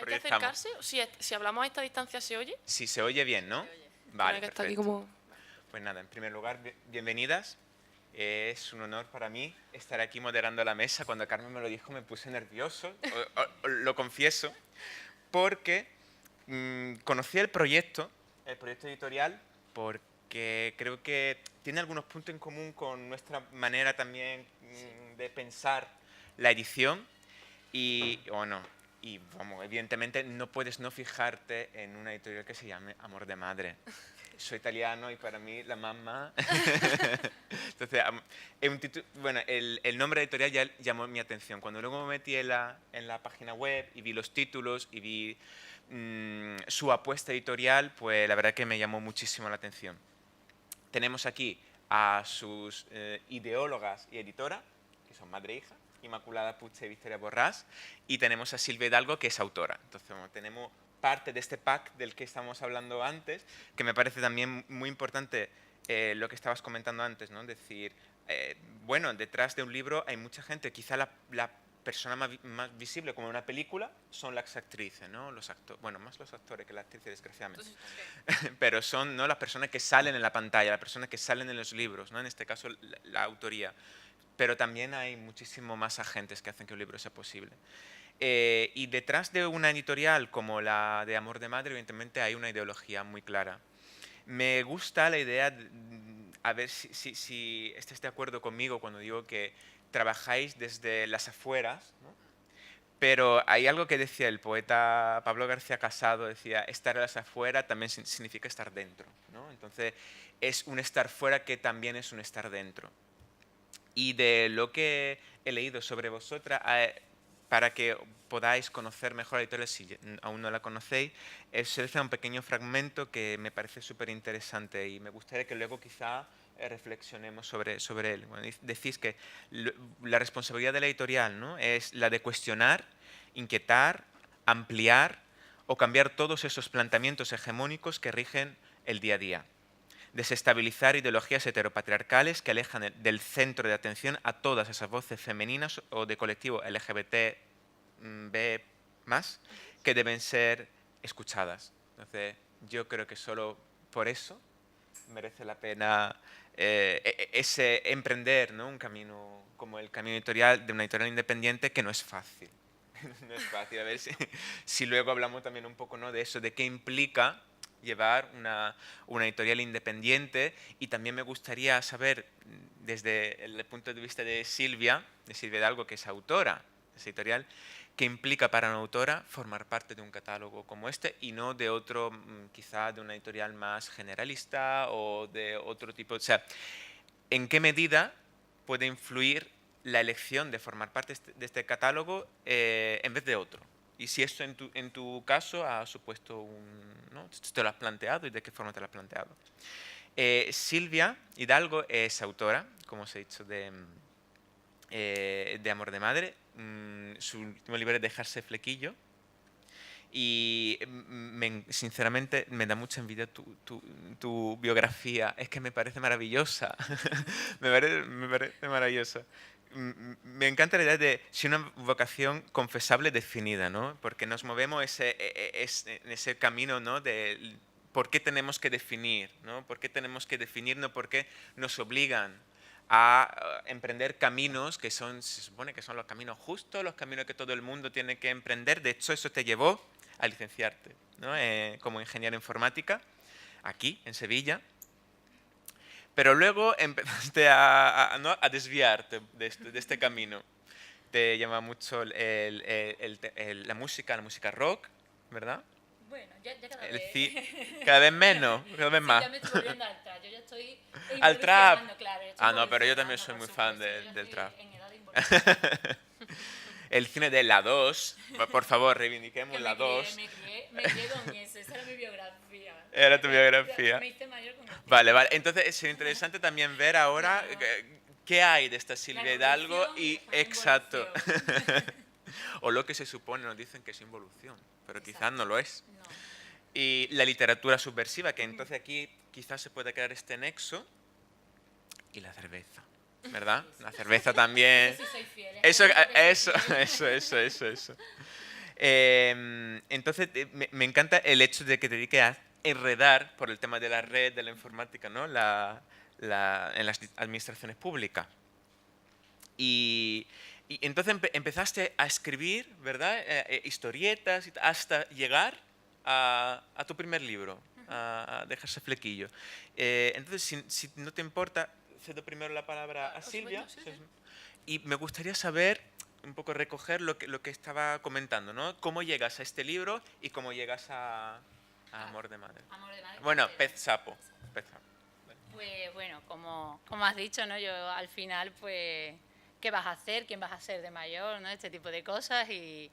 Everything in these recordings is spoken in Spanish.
¿Hay que acercarse? Si hablamos a esta distancia, ¿se oye? Sí, se oye bien, ¿no? Se oye. Vale, Que está aquí perfecto. como... Pues nada, en primer lugar, bienvenidas. Es un honor para mí estar aquí moderando la mesa. Cuando Carmen me lo dijo me puse nervioso, lo confieso, porque conocí el proyecto editorial, porque creo que tiene algunos puntos en común con nuestra manera también de pensar la edición y vamos, evidentemente no puedes no fijarte en una editorial que se llame Amor de Madre. Soy italiano y para mí la mamá... Entonces, bueno, el nombre editorial ya llamó mi atención. Cuando luego me metí en la página web y vi los títulos y vi su apuesta editorial, pues la verdad que me llamó muchísimo la atención. Tenemos aquí a sus ideólogas y editora, que son madre e hija, Inmaculada Puche y Victoria Borràs, y tenemos a Silvia Hidalgo, que es autora. Entonces, bueno, tenemos parte de este pack del que estamos hablando antes, que me parece también muy importante lo que estabas comentando antes, ¿no? Es decir, bueno, detrás de un libro hay mucha gente, quizá la persona más visible como en una película son las actrices, ¿no? Los actores, bueno, más los actores que las actrices, desgraciadamente. Pero son, ¿no?, las personas que salen en la pantalla, las personas que salen en los libros, ¿no? En este caso la autoría. Pero también hay muchísimo más agentes que hacen que un libro sea posible. Y detrás de una editorial como la de Amor de Madre, evidentemente hay una ideología muy clara. Me gusta la idea, a ver si estés de acuerdo conmigo cuando digo que trabajáis desde las afueras, ¿no? Pero hay algo que decía el poeta Pablo García Casado, decía, estar a las afueras también significa estar dentro, ¿no? Entonces, es un estar fuera que también es un estar dentro. Y de lo que he leído sobre vosotras, para que podáis conocer mejor la editorial, si aún no la conocéis, he seleccionado un pequeño fragmento que me parece súper interesante y me gustaría que luego quizá reflexionemos sobre él. Bueno, decís que la responsabilidad de la editorial, ¿no?, es la de cuestionar, inquietar, ampliar o cambiar todos esos planteamientos hegemónicos que rigen el día a día. Desestabilizar ideologías heteropatriarcales que alejan del centro de atención a todas esas voces femeninas o de colectivo LGBTB+, que deben ser escuchadas. Entonces, yo creo que solo por eso merece la pena ese emprender, ¿no?, un camino como el camino editorial de una editorial independiente, que no es fácil. No es fácil. A ver si luego hablamos también un poco, ¿no?, de eso, de qué implica llevar una editorial independiente. Y también me gustaría saber, desde el punto de vista de Silvia Hidalgo, que es autora de esa editorial, qué implica para una autora formar parte de un catálogo como este y no de otro, quizá de una editorial más generalista o de otro tipo. O sea, ¿en qué medida puede influir la elección de formar parte de este catálogo en vez de otro? Y si esto en tu caso ha supuesto ¿no?, te lo has planteado y de qué forma te lo has planteado. Silvia Hidalgo es autora, como os he dicho, de Amor de Madre. Su último libro es Dejarse flequillo. Y sinceramente me da mucha envidia tu biografía. Es que me parece maravillosa. me parece maravillosa. Me encanta la idea de si una vocación confesable definida, ¿no? Porque nos movemos en ese camino, ¿no?, de por qué tenemos que definir, ¿no? ¿Por qué tenemos que definirnos? ¿Por qué nos obligan a emprender caminos que se supone que son los caminos justos, los caminos que todo el mundo tiene que emprender? De hecho, eso te llevó a licenciarte, ¿no?, como ingeniero informática, aquí, en Sevilla. Pero luego empezaste ¿no?, a desviarte de este camino. Te llama mucho la música rock, ¿verdad? Bueno, ya cada vez... Cada vez menos, cada vez más. Sí, ya me estoy volviendo al trap. Yo ya estoy ¿Al trap? evolucionando, claro. No, pero yo también soy muy fan del trap. En edad de involución. El cine de La 2, por favor, reivindiquemos Que La 2. me crié con eso, esa era mi biografía. Era tu biografía. Me hice mayor con el tiempo. Vale. Entonces es interesante también ver ahora qué hay de esta Silvia Hidalgo y exacto. O lo que se supone, nos dicen que es involución, pero quizás no lo es. No. Y la literatura subversiva, que entonces aquí quizás se puede crear este nexo, y la cerveza, ¿verdad? La cerveza también. Eso sí soy fiel. Eso. Entonces, me encanta el hecho de que te dediques a enredar por el tema de la red, de la informática, ¿no? En las administraciones públicas. Y entonces empezaste a escribir, ¿verdad? Historietas hasta llegar a tu primer libro, a Dejarse Flequillo. Entonces, si no te importa, cedo primero la palabra a Por Silvia. supuesto, sí, sí. Y me gustaría saber, un poco recoger lo que estaba comentando, ¿no? Cómo llegas a este libro y cómo llegas a Amor de Madre. Amor de madre. Bueno, Pez Sapo. Pez Sapo. Pues bueno, como has dicho, ¿no? Yo al final, pues, ¿qué vas a hacer? ¿Quién vas a ser de mayor? ¿No? Este tipo de cosas y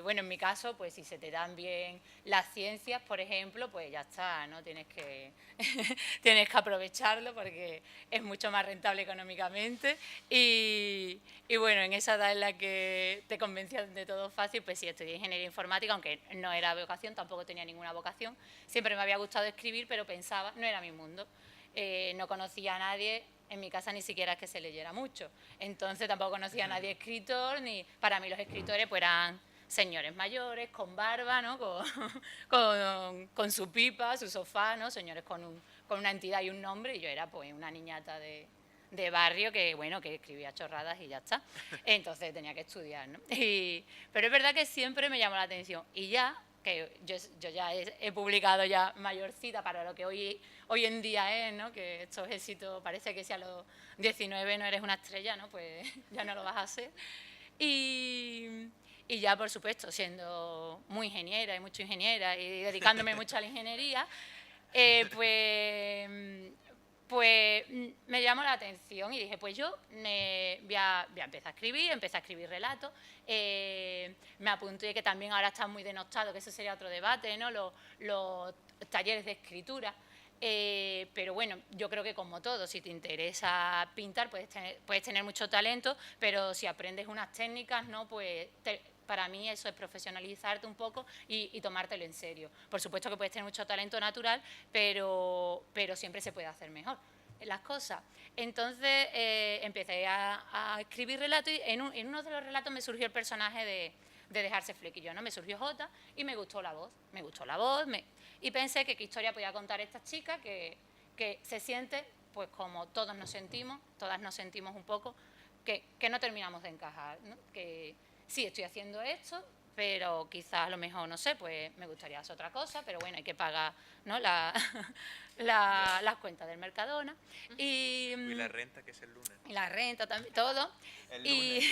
bueno, en mi caso, pues si se te dan bien las ciencias, por ejemplo, pues ya está, ¿no? Tienes que, tienes que aprovecharlo porque es mucho más rentable económicamente y bueno, en esa edad en la que te convencían de todo fácil, pues sí, estudié ingeniería informática, aunque no era vocación, tampoco tenía ninguna vocación. Siempre me había gustado escribir, pero pensaba, no era mi mundo. No conocía a nadie, en mi casa ni siquiera es que se leyera mucho, entonces tampoco conocía a nadie escritor, ni para mí los escritores pues eran señores mayores, con barba, ¿no? con su pipa, su sofá, ¿no? Señores con una entidad y un nombre, y yo era pues una niñata de barrio que, bueno, que escribía chorradas y ya está. Entonces tenía que estudiar, ¿no? Pero es verdad que siempre me llamó la atención. Y ya, que yo ya he publicado ya mayorcita para lo que hoy en día es, ¿no? Que estos éxitos, parece que si a los 19 no eres una estrella, ¿no? Pues ya no lo vas a hacer. Y ya, por supuesto, siendo muy ingeniera y mucho ingeniera y dedicándome mucho a la ingeniería, pues me llamó la atención y dije, pues yo voy a empezar a escribir relatos. Me apunté que también ahora está muy denostado, que ese sería otro debate, ¿no? Los talleres de escritura. Pero bueno, yo creo que como todo, si te interesa pintar, puedes tener mucho talento, pero si aprendes unas técnicas, ¿no? Pues para mí eso es profesionalizarte un poco y tomártelo en serio. Por supuesto que puedes tener mucho talento natural, pero siempre se puede hacer mejor las cosas. Entonces empecé a escribir relatos y en uno de los relatos me surgió el personaje de Dejarse Flequillo, ¿no? Me surgió Jota y me gustó la voz. Y pensé que qué historia podía contar esta chica que se siente, pues como todas nos sentimos un poco, que no terminamos de encajar, ¿no? Que sí, estoy haciendo esto, pero quizás a lo mejor, no sé, pues me gustaría hacer otra cosa, pero bueno, hay que pagar, ¿no? Las cuentas del Mercadona. Y la renta, que es el lunes. Y la renta también, todo. El lunes.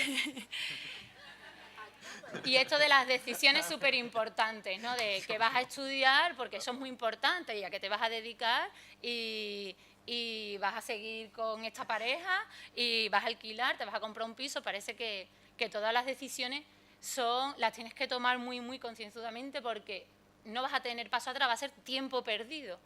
Y esto de las decisiones súper importantes, ¿no? De que vas a estudiar, porque eso es muy importante, y a qué te vas a dedicar, y vas a seguir con esta pareja, y vas a alquilar, te vas a comprar un piso. Parece que todas las decisiones las tienes que tomar muy, muy concienzudamente, porque no vas a tener paso atrás, va a ser tiempo perdido.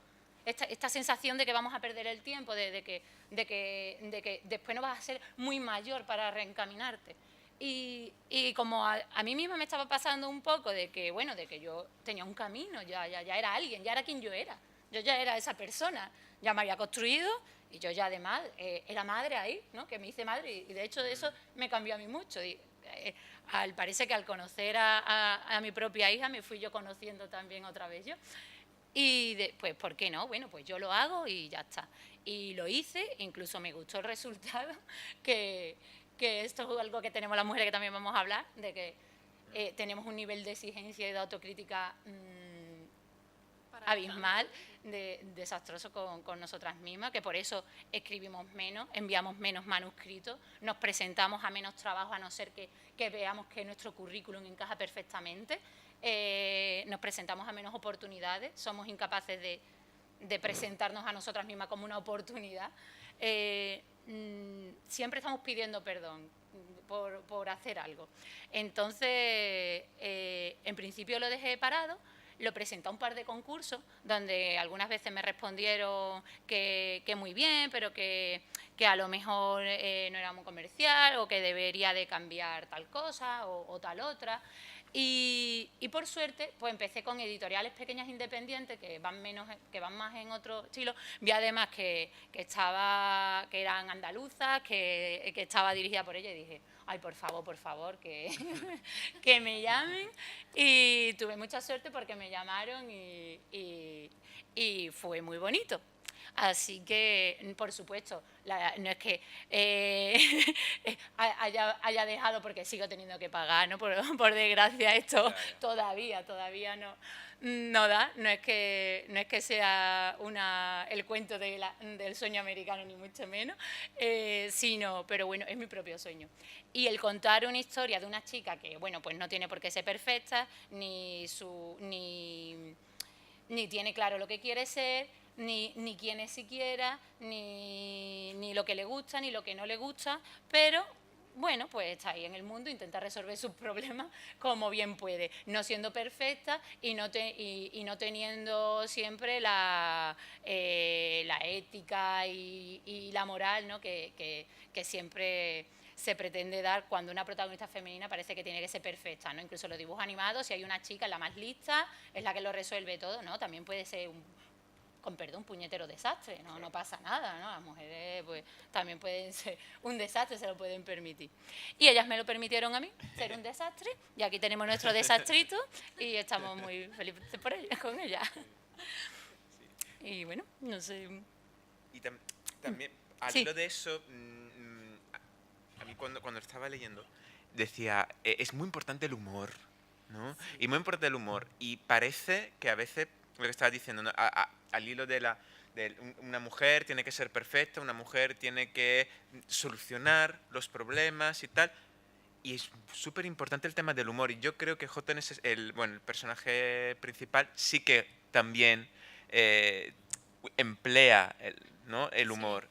Esta sensación de que vamos a perder el tiempo, de que después no vas a ser muy mayor para reencaminarte. Y como a mí misma me estaba pasando un poco de que, bueno, de que yo tenía un camino, ya era alguien, ya era quien yo era. Yo ya era esa persona, ya me había construido y yo ya además era madre ahí, ¿no? Que me hice madre y de hecho de eso me cambió a mí mucho. Y parece que al conocer a mi propia hija me fui yo conociendo también otra vez yo. Y pues, ¿por qué no? Bueno, pues yo lo hago y ya está. Y lo hice, incluso me gustó el resultado, que esto es algo que tenemos las mujeres, que también vamos a hablar, de que tenemos un nivel de exigencia y de autocrítica abismal, desastroso con nosotras mismas, que por eso escribimos menos, enviamos menos manuscritos, nos presentamos a menos trabajo, a no ser que veamos que nuestro currículum encaja perfectamente, nos presentamos a menos oportunidades, somos incapaces de presentarnos a nosotras mismas como una oportunidad. Siempre estamos pidiendo perdón por hacer algo. Entonces, en principio lo dejé parado, lo presenté a un par de concursos donde algunas veces me respondieron que muy bien, pero que a lo mejor no era muy comercial o que debería de cambiar tal cosa o tal otra. Y por suerte, pues empecé con editoriales pequeñas independientes que van más en otro estilo. Vi además que eran andaluzas, que estaba dirigida por ella y dije, ay, por favor, que, que me llamen. Y tuve mucha suerte porque me llamaron y fue muy bonito. Así que, por supuesto, no es que haya dejado porque sigo teniendo que pagar, ¿no? Por desgracia, esto todavía no da. No es que sea el cuento del sueño americano, ni mucho menos, pero bueno, es mi propio sueño. Y el contar una historia de una chica que, bueno, pues no tiene por qué ser perfecta, ni tiene claro lo que quiere ser, ni quién es siquiera, ni lo que le gusta, ni lo que no le gusta, pero bueno, pues está ahí en el mundo, intenta resolver sus problemas como bien puede, no siendo perfecta y no teniendo siempre la ética y la moral, ¿no? que siempre se pretende dar cuando una protagonista femenina parece que tiene que ser perfecta, ¿no? Incluso los dibujos animados, si hay una chica, la más lista, es la que lo resuelve todo, ¿no? También puede ser con perdón, puñetero desastre, no pasa nada, ¿no? Las mujeres pues también pueden ser un desastre, se lo pueden permitir. Y ellas me lo permitieron a mí, ser un desastre, y aquí tenemos nuestro desastrito y estamos muy felices con ella. Y bueno, no sé. Y también, al hilo de eso, a mí cuando estaba leyendo, decía, es muy importante el humor, ¿no? Y muy importante el humor. Y parece que a veces, lo que estaba diciendo, ¿no? Al hilo de una mujer tiene que ser perfecta, una mujer tiene que solucionar los problemas y tal. Y es súper importante el tema del humor. Y yo creo que Houghton es el personaje principal, sí que también emplea ¿no? el humor.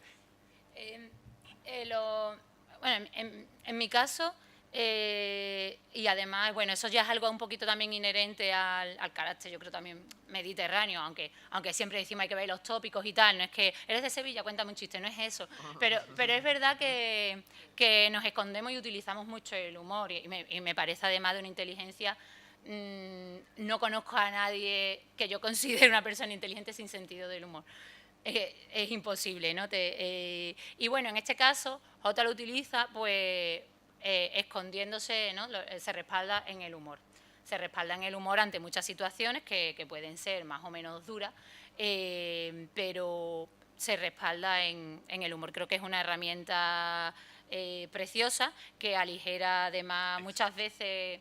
Bueno, en mi caso, y además, bueno, eso ya es algo un poquito también inherente al carácter, yo creo también mediterráneo, aunque siempre decimos hay que ver los tópicos y tal, no es que eres de Sevilla, cuéntame un chiste, no es eso, pero es verdad que nos escondemos y utilizamos mucho el humor y me parece además de una inteligencia. No conozco a nadie que yo considere una persona inteligente sin sentido del humor. Es imposible, ¿no? Y bueno, en este caso, Jota lo utiliza, pues, escondiéndose, ¿no? Se respalda en el humor. Se respalda en el humor ante muchas situaciones que pueden ser más o menos duras, pero se respalda en el humor. Creo que es una herramienta preciosa que aligera, además, muchas veces.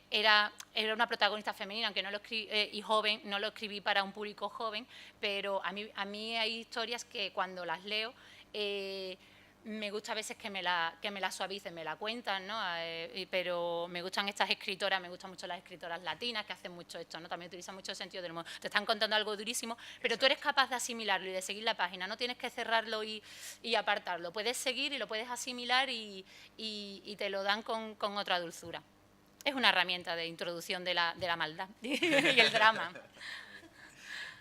Era una protagonista femenina, aunque no lo y joven, no lo escribí para un público joven, pero a mí hay historias que cuando las leo me gusta a veces que me la suavicen, me la cuentan, ¿no? Pero me gustan estas escritoras, me gustan mucho las escritoras latinas que hacen mucho esto, ¿no? También utilizan mucho el sentido del humor. Te están contando algo durísimo, pero tú eres capaz de asimilarlo y de seguir la página, no tienes que cerrarlo y apartarlo. Puedes seguir y lo puedes asimilar y te lo dan con otra dulzura. Es una herramienta de introducción de la maldad y el drama.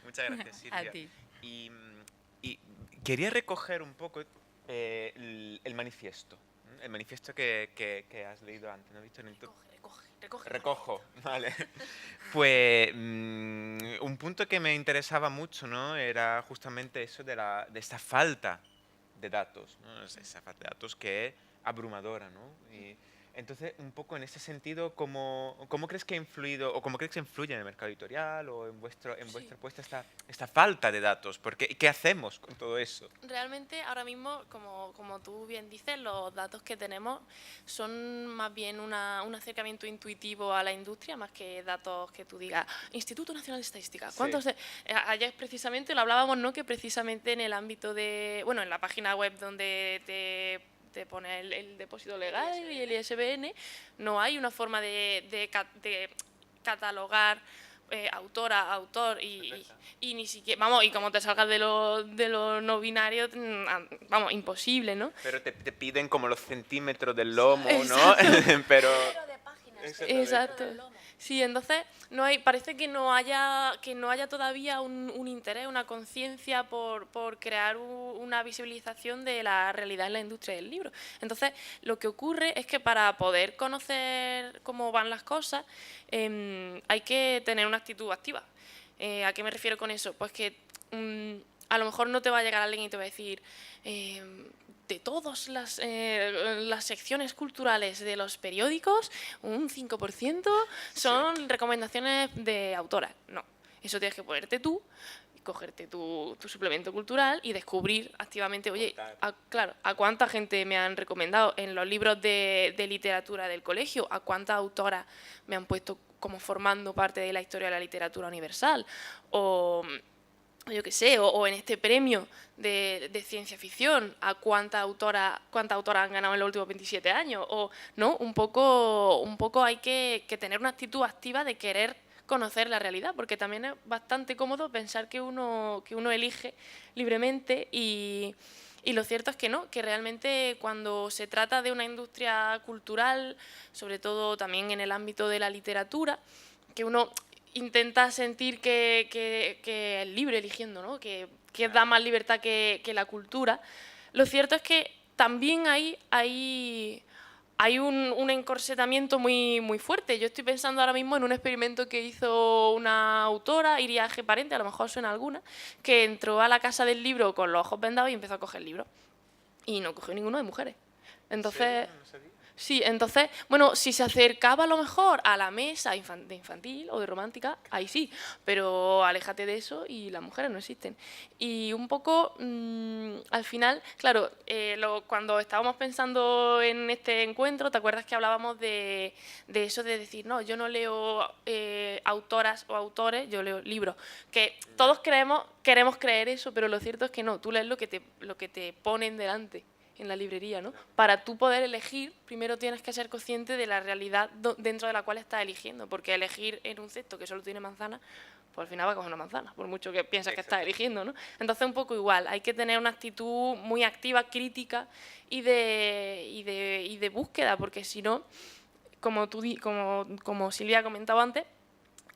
Muchas gracias, Silvia. A ti. Y quería recoger un poco el manifiesto. El manifiesto que has leído antes, ¿no? ¿Visto? Recojo, vale. Pues un punto que me interesaba mucho, ¿no? Era justamente eso de esta falta de datos, ¿no? Esa falta de datos que es abrumadora, ¿no? Y entonces, un poco en ese sentido, ¿cómo crees que ha influido o cómo crees que influye en el mercado editorial o en vuestra apuesta esta falta de datos? ¿Qué hacemos con todo eso? Realmente, ahora mismo, como tú bien dices, los datos que tenemos son más bien un acercamiento intuitivo a la industria, más que datos que tú digas, Instituto Nacional de Estadística. ¿Cuántos? Sí. Ayer precisamente lo hablábamos, ¿no? Que precisamente en el ámbito en la página web donde te pone el depósito legal y el ISBN, no hay una forma de catalogar autora, autor y ni siquiera, vamos, y como te salgas de lo no binario, vamos, imposible, ¿no? Pero te piden como los centímetros del lomo, ¿no? pero Exacto. Sí, entonces parece que no haya todavía un interés, una conciencia por crear una visibilización de la realidad en la industria del libro. Entonces, lo que ocurre es que para poder conocer cómo van las cosas, hay que tener una actitud activa. ¿A qué me refiero con eso? Pues que a lo mejor no te va a llegar alguien y te va a decir... de todas las secciones culturales de los periódicos, un 5% son recomendaciones de autoras. No, eso tienes que ponerte tú, cogerte tu suplemento cultural y descubrir activamente, oye, claro, a cuánta gente me han recomendado en los libros de literatura del colegio, a cuántas autoras me han puesto como formando parte de la historia de la literatura universal, o yo qué sé, o en este premio de ciencia ficción, a cuántas autoras han ganado en los últimos 27 años, o no, un poco hay que tener una actitud activa de querer conocer la realidad, porque también es bastante cómodo pensar que uno elige libremente y lo cierto es que no, que realmente cuando se trata de una industria cultural, sobre todo también en el ámbito de la literatura, que uno intenta sentir que es libre eligiendo, ¿no? que da más libertad que la cultura. Lo cierto es que también hay un encorsetamiento muy, muy fuerte. Yo estoy pensando ahora mismo en un experimento que hizo una autora, Iria G. Parente, a lo mejor suena alguna, que entró a la casa del libro con los ojos vendados y empezó a coger libros. Y no cogió ninguno de mujeres. Entonces... Sí, entonces, bueno, si se acercaba a lo mejor a la mesa de infantil o de romántica, ahí sí, pero aléjate de eso y las mujeres no existen. Y un poco, al final, claro, cuando estábamos pensando en este encuentro, ¿te acuerdas que hablábamos de eso de decir, no, yo no leo autoras o autores, yo leo libros? Que todos queremos creer eso, pero lo cierto es que no, tú lees lo que te ponen delante en la librería, ¿no? Para tú poder elegir, primero tienes que ser consciente de la realidad dentro de la cual estás eligiendo, porque elegir en un cesto que solo tiene manzana, pues al final va a coger una manzana, por mucho que pienses que estás eligiendo, ¿no? Entonces un poco igual, hay que tener una actitud muy activa, crítica y de búsqueda, porque si no, como Silvia ha comentado antes,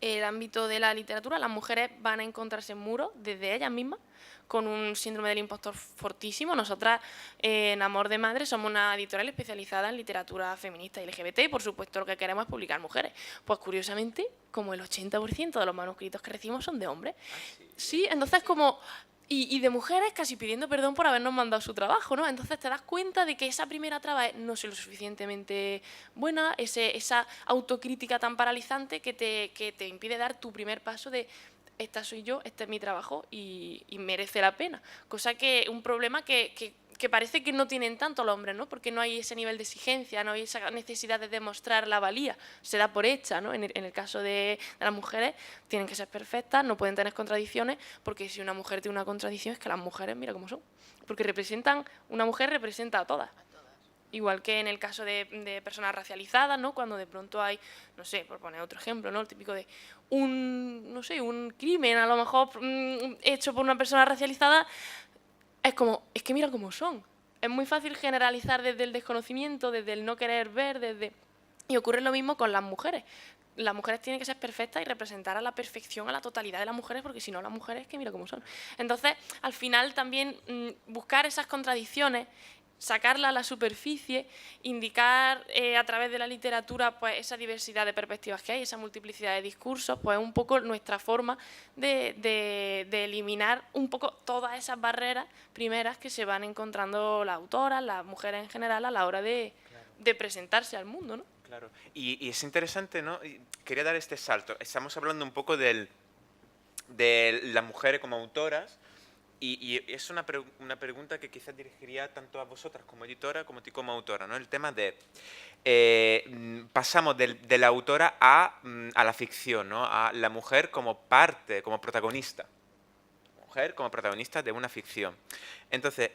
el ámbito de la literatura, las mujeres van a encontrarse en muros desde ellas mismas, con un síndrome del impostor fortísimo. Nosotras, en Amor de Madre, somos una editorial especializada en literatura feminista y LGBT y, por supuesto, lo que queremos es publicar mujeres. Pues, curiosamente, como el 80% de los manuscritos que recibimos son de hombres. Sí, entonces como... Y de mujeres casi pidiendo perdón por habernos mandado su trabajo, ¿no? Entonces te das cuenta de que esa primera traba es no soy lo suficientemente buena, esa autocrítica tan paralizante que te impide dar tu primer paso de esta soy yo, este es mi trabajo y merece la pena. Cosa que un problema que parece que no tienen tanto los hombres, ¿no? Porque no hay ese nivel de exigencia, no hay esa necesidad de demostrar la valía, se da por hecha, ¿no? En el caso de las mujeres tienen que ser perfectas, no pueden tener contradicciones, porque si una mujer tiene una contradicción es que las mujeres, mira cómo son, porque una mujer representa a todas. Igual que en el caso de personas racializadas, ¿no? Cuando de pronto hay, no sé, por poner otro ejemplo, ¿no? El típico de un crimen a lo mejor hecho por una persona racializada, es que mira cómo son. Es muy fácil generalizar desde el desconocimiento, desde el no querer ver, y ocurre lo mismo con las mujeres. Las mujeres tienen que ser perfectas y representar a la perfección a la totalidad de las mujeres, porque si no, las mujeres, que mira cómo son. Entonces, al final también buscar esas contradicciones, sacarla a la superficie, indicar a través de la literatura pues esa diversidad de perspectivas que hay, esa multiplicidad de discursos, pues es un poco nuestra forma de eliminar un poco todas esas barreras primeras que se van encontrando las autoras, las mujeres en general a la hora de presentarse al mundo, ¿no? Claro, y es interesante, ¿no? Quería dar este salto. Estamos hablando un poco de las mujeres como autoras, y es una pregunta que quizás dirigiría tanto a vosotras como editora como a ti como autora, ¿no? El tema de... pasamos de la autora a la ficción, ¿no? A la mujer como parte, como protagonista. Mujer como protagonista de una ficción. Entonces,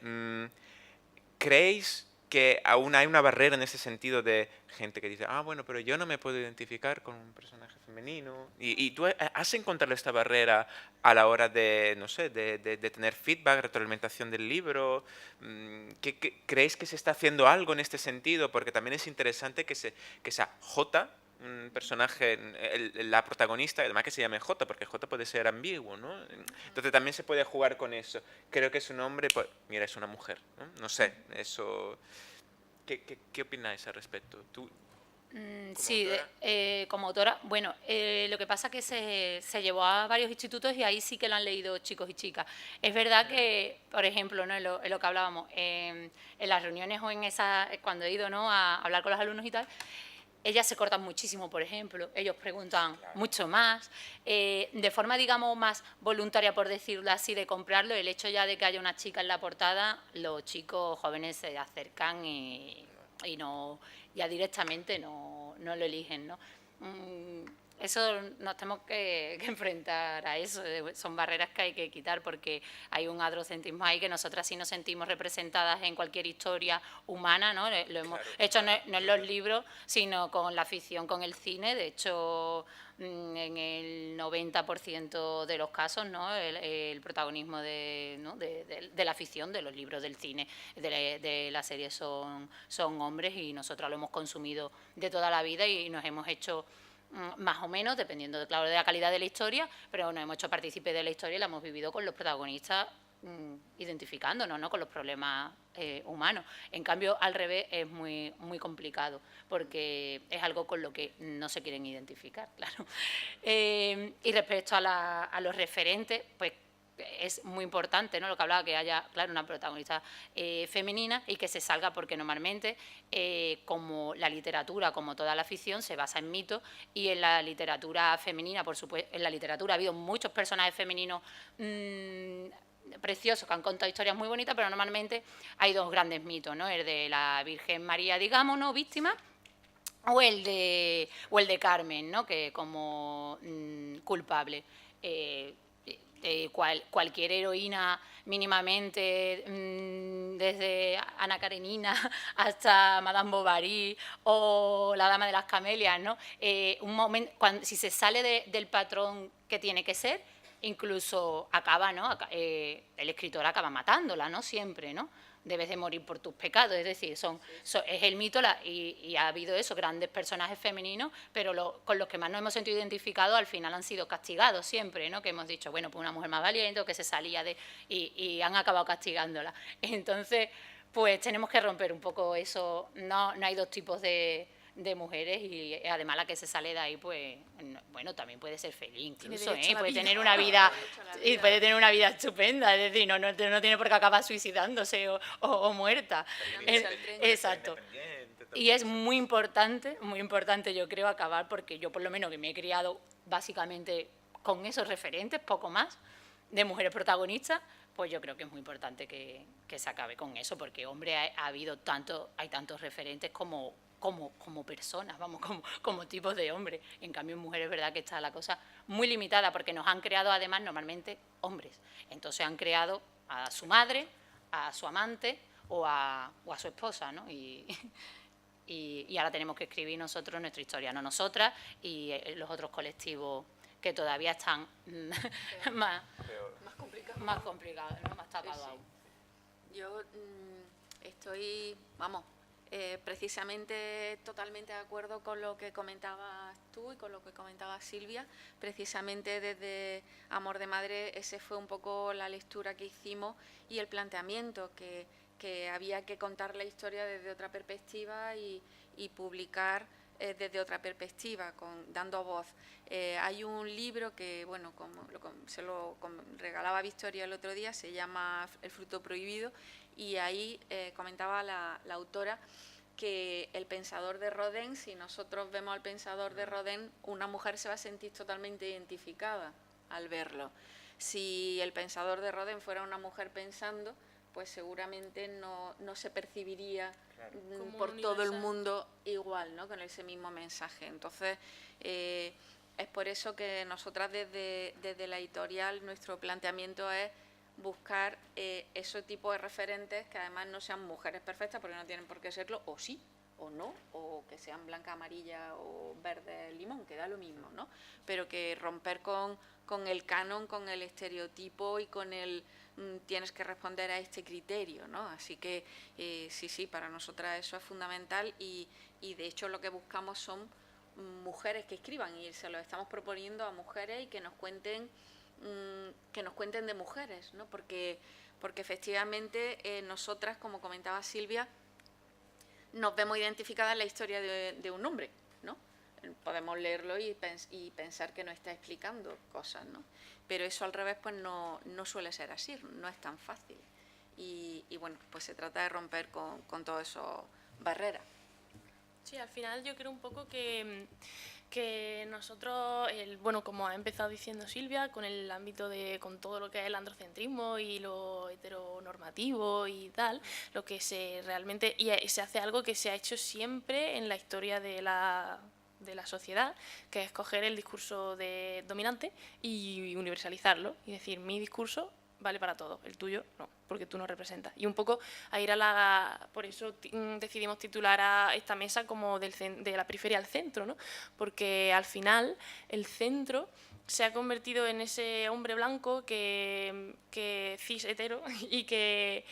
¿creéis que aún hay una barrera en ese sentido de gente que dice, bueno, pero yo no me puedo identificar con un personaje femenino? ¿Y tú has encontrado esta barrera a la hora de, no sé, de tener feedback, retroalimentación del libro? ¿Creéis que se está haciendo algo en este sentido? Porque también es interesante que esa J, un personaje, la protagonista, además que se llame J, porque J puede ser ambiguo, ¿no? Entonces también se puede jugar con eso. Creo que es un hombre, pues, mira, es una mujer, ¿no? No sé, eso... ¿Qué opináis al respecto? ¿Tú, como Sí, autora? como autora, bueno, lo que pasa es que se llevó a varios institutos y ahí sí que lo han leído chicos y chicas. Es verdad que, por ejemplo, ¿no? En lo que hablábamos, en las reuniones o en esa, cuando he ido, ¿no? a hablar con los alumnos y tal, ellas se cortan muchísimo, por ejemplo, ellos preguntan mucho más, de forma, digamos, más voluntaria, por decirlo así, de comprarlo, el hecho ya de que haya una chica en la portada, los chicos jóvenes se acercan y no, ya directamente no lo eligen, ¿no? Eso nos tenemos que enfrentar a eso, son barreras que hay que quitar porque hay un adrocentrismo ahí que nosotras sí nos sentimos representadas en cualquier historia humana, ¿no? Lo hemos hecho no en los libros, sino con la ficción, con el cine, de hecho en el 90% de los casos, ¿no? el protagonismo ¿no? de la ficción, de los libros, del cine, de la serie son hombres y nosotros lo hemos consumido de toda la vida y nos hemos hecho más o menos, dependiendo, claro, de la calidad de la historia, pero nos hemos hecho partícipes de la historia y la hemos vivido con los protagonistas identificándonos, ¿no? Con los problemas humanos. En cambio, al revés es muy complicado porque es algo con lo que no se quieren identificar, claro. Y respecto a los referentes, pues es muy importante, ¿no? Lo que hablaba, que haya, claro, una protagonista femenina y que se salga, porque normalmente, como la literatura, como toda la ficción, se basa en mitos, y en la literatura femenina, por supuesto, en la literatura ha habido muchos personajes femeninos preciosos que han contado historias muy bonitas, pero normalmente hay dos grandes mitos, ¿no? El de la Virgen María, digamos, ¿no? Víctima, o el de Carmen, ¿no? Que como culpable. Cualquier heroína mínimamente, desde Ana Karenina hasta Madame Bovary o la Dama de las Camelias, ¿no? Un momento, si se sale del patrón que tiene que ser, incluso acaba, ¿no? El escritor acaba matándola, ¿no? Siempre, ¿no? Debes de morir por tus pecados, es decir, es el mito, y ha habido eso, grandes personajes femeninos, pero con los que más nos hemos sentido identificados al final han sido castigados siempre, ¿no? Que hemos dicho, bueno, pues una mujer más valiente, o que se salía y han acabado castigándola. Entonces, pues tenemos que romper un poco eso, no hay dos tipos de mujeres, y además la que se sale de ahí, pues, bueno, también puede ser feliz incluso, puede tener una vida, y puede tener una vida estupenda, es decir, no tiene por qué acabar suicidándose o muerta. Exacto. Y es muy importante, yo creo, acabar, porque yo por lo menos que me he criado básicamente con esos referentes, poco más, de mujeres protagonistas, pues yo creo que es muy importante que se acabe con eso, porque, hombre, hay tantos referentes como personas, vamos, como tipos de hombres. En cambio, en mujeres es verdad que está la cosa muy limitada, porque nos han creado además normalmente hombres. Entonces han creado a su madre, a su amante o a su esposa, ¿no? Y ahora tenemos que escribir nosotros nuestra historia, no nosotras y los otros colectivos que todavía están más complicados, ¿no? Más tapados Sí. aún. Yo estoy, vamos, precisamente totalmente de acuerdo con lo que comentabas tú y con lo que comentaba Silvia. Precisamente desde Amor de Madre, ese fue un poco la lectura que hicimos y el planteamiento, que había que contar la historia desde otra perspectiva y publicar desde otra perspectiva, dando voz. Hay un libro que, bueno, se lo regalaba Victoria el otro día, se llama El fruto prohibido, y ahí comentaba la autora que el pensador de Rodin, si nosotros vemos al pensador de Rodin, una mujer se va a sentir totalmente identificada al verlo. Si el pensador de Rodin fuera una mujer pensando, pues seguramente no se percibiría por todo el mundo igual, ¿no? Con ese mismo mensaje. Entonces, es por eso que nosotras desde la editorial, nuestro planteamiento es buscar ese tipo de referentes que además no sean mujeres perfectas, porque no tienen por qué serlo, o sí, o no, o que sean blanca, amarilla o verde, limón, que da lo mismo, ¿no? Pero que romper con el canon, con el estereotipo y con el tienes que responder a este criterio, ¿no? Así que sí, para nosotras eso es fundamental y de hecho lo que buscamos son mujeres que escriban, y se lo estamos proponiendo a mujeres y que nos cuenten de mujeres, ¿no? Porque efectivamente nosotras, como comentaba Silvia, nos vemos identificadas en la historia de un hombre, ¿no? Podemos leerlo y pensar que nos está explicando cosas, ¿no? Pero eso al revés pues no suele ser así, no es tan fácil. Y bueno, pues se trata de romper con todas esas barreras. Sí, al final yo creo un poco que nosotros, bueno, como ha empezado diciendo Silvia, con el ámbito con todo lo que es el androcentrismo y lo heteronormativo y tal, lo que se hace algo que se ha hecho siempre en la historia de la sociedad, que es coger el discurso dominante y universalizarlo y decir, mi discurso vale para todo, el tuyo no, porque tú no representas. Y un poco a ir por eso decidimos titular a esta mesa como de la periferia al centro, ¿no? Porque al final el centro se ha convertido en ese hombre blanco que cis hetero y que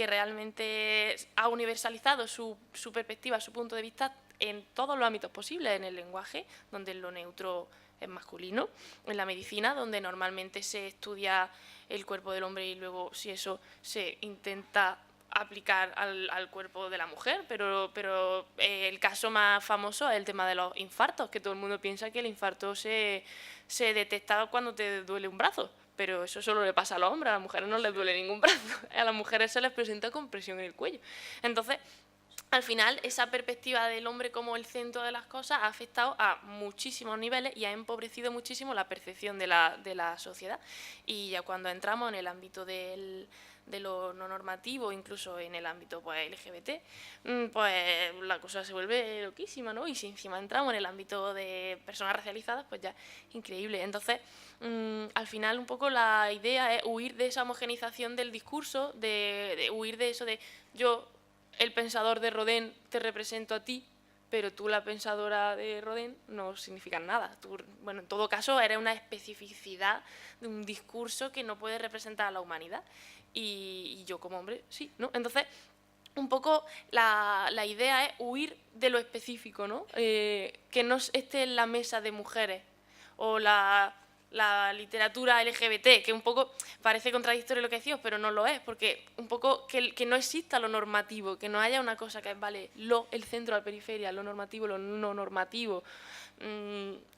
realmente ha universalizado su perspectiva, su punto de vista en todos los ámbitos posibles, en el lenguaje, donde lo neutro es masculino, en la medicina, donde normalmente se estudia el cuerpo del hombre y luego si eso se intenta aplicar al cuerpo de la mujer, pero el caso más famoso es el tema de los infartos, que todo el mundo piensa que el infarto se detecta cuando te duele un brazo, pero eso solo le pasa a los hombres, a las mujeres no les duele ningún brazo, a las mujeres se les presenta con presión en el cuello. Entonces, al final, esa perspectiva del hombre como el centro de las cosas ha afectado a muchísimos niveles y ha empobrecido muchísimo la percepción de la sociedad. Y ya cuando entramos en el ámbito de lo no normativo, incluso en el ámbito pues, LGBT, pues la cosa se vuelve loquísima, ¿no? Y si encima entramos en el ámbito de personas racializadas, pues ya increíble. Entonces, al final un poco la idea es huir de esa homogenización del discurso, de huir de eso de yo, el pensador de Rodin, te represento a ti, pero tú, la pensadora de Rodin, no significas nada. Tú, bueno, en todo caso, eres una especificidad de un discurso que no puede representar a la humanidad. Y yo como hombre, sí, ¿no? Entonces, un poco la idea es huir de lo específico, ¿no? Que no esté en la mesa de mujeres o la literatura LGBT, que un poco parece contradictorio lo que decimos, pero no lo es, porque un poco que no exista lo normativo, que no haya una cosa que es, vale, el centro, la periferia, lo normativo, lo no normativo,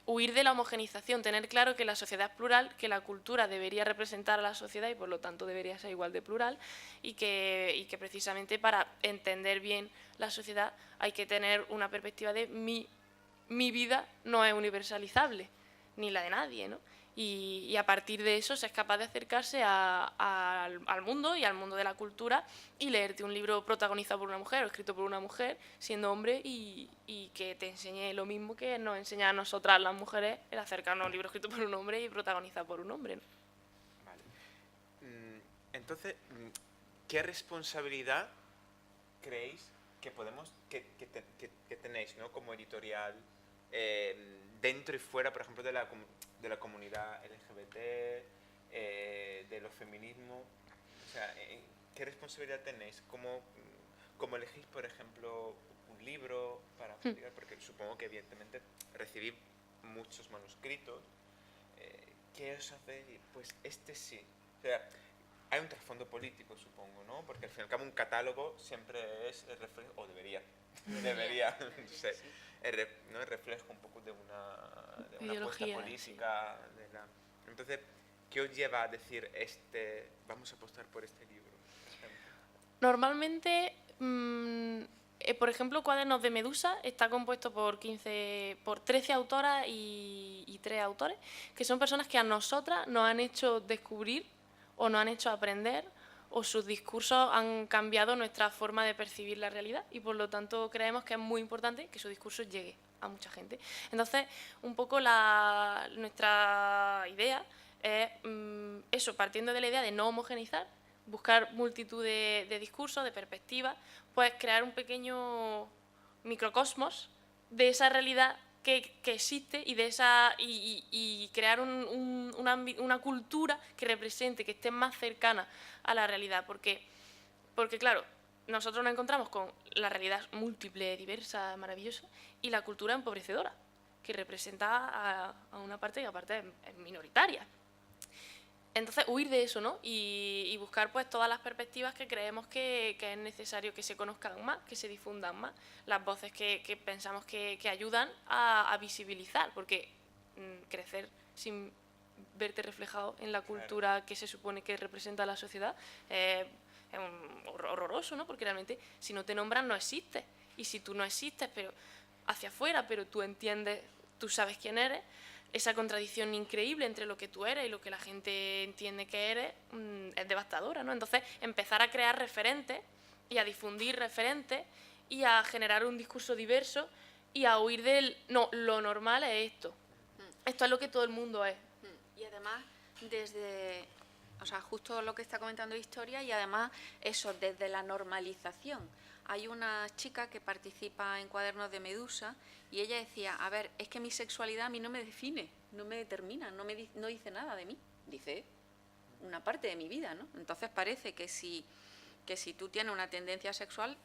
huir de la homogenización, tener claro que la sociedad es plural, que la cultura debería representar a la sociedad y por lo tanto debería ser igual de plural y que precisamente para entender bien la sociedad hay que tener una perspectiva de mi vida no es universalizable, ni la de nadie, ¿no? Y a partir de eso se es capaz de acercarse al mundo y al mundo de la cultura y leerte un libro protagonizado por una mujer o escrito por una mujer, siendo hombre, y que te enseñe lo mismo que nos enseña a nosotras las mujeres el acercarnos a un libro escrito por un hombre y protagonizado por un hombre, ¿no? Vale. Entonces, ¿qué responsabilidad creéis que podemos, que tenéis, ¿no? Como editorial, dentro y fuera, por ejemplo, de la comunidad LGBT, de los feminismos? O sea, ¿qué responsabilidad tenéis? ¿Cómo elegís, por ejemplo, un libro para publicar? Porque supongo que evidentemente recibís muchos manuscritos. ¿Qué os hace? Pues este sí. O sea, hay un trasfondo político, supongo, ¿no? Porque al fin y al cabo un catálogo siempre es el reflejo, o debería, no sé, ¿no? El reflejo un poco de una apuesta política. Sí. Entonces, ¿qué os lleva a decir vamos a apostar por este libro? Normalmente, por ejemplo, Cuadernos de Medusa está compuesto por 13 autoras y 3 autores, que son personas que a nosotras nos han hecho descubrir o nos han hecho aprender, o sus discursos han cambiado nuestra forma de percibir la realidad y por lo tanto creemos que es muy importante que su discurso llegue a mucha gente. Entonces, un poco nuestra idea es eso, partiendo de la idea de no homogeneizar, buscar multitud de discursos, de perspectivas, pues crear un pequeño microcosmos de esa realidad que existe y crear una cultura que represente, que esté más cercana a la realidad, porque claro, nosotros nos encontramos con la realidad múltiple, diversa, maravillosa, y la cultura empobrecedora. que representa a una parte que aparte es minoritaria. Entonces, huir de eso, ¿no? Y buscar pues todas las perspectivas que creemos que es necesario que se conozcan más, que se difundan más, las voces que pensamos que ayudan a visibilizar, porque crecer sin verte reflejado en la cultura que se supone que representa la sociedad es horroroso, ¿no? Porque realmente si no te nombran no existes, y si tú no existes pero hacia afuera, pero tú entiendes, tú sabes quién eres, esa contradicción increíble entre lo que tú eres y lo que la gente entiende que eres es devastadora, ¿no? Entonces, empezar a crear referentes y a difundir referentes y a generar un discurso diverso y a huir del, no, lo normal es esto. Esto es lo que todo el mundo es. Y además, desde, o sea, justo lo que está comentando Historia, y además eso, desde la normalización. Hay una chica que participa en Cuadernos de Medusa y ella decía, a ver, es que mi sexualidad a mí no me define, no me determina, no dice nada de mí, dice una parte de mi vida, ¿no? Entonces parece que si tú tienes una tendencia sexual,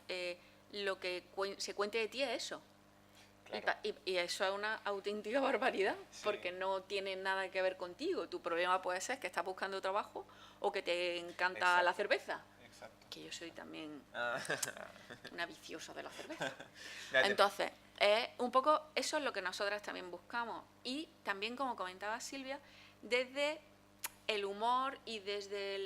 lo que se cuente de ti es eso. Claro. Y eso es una auténtica barbaridad, sí, porque no tiene nada que ver contigo. Tu problema puede ser que estás buscando trabajo o que te encanta Exacto. La cerveza. Exacto. Que yo soy también una viciosa de la cerveza. Entonces, un poco eso es lo que nosotras también buscamos. Y también, como comentaba Silvia, desde el humor y desde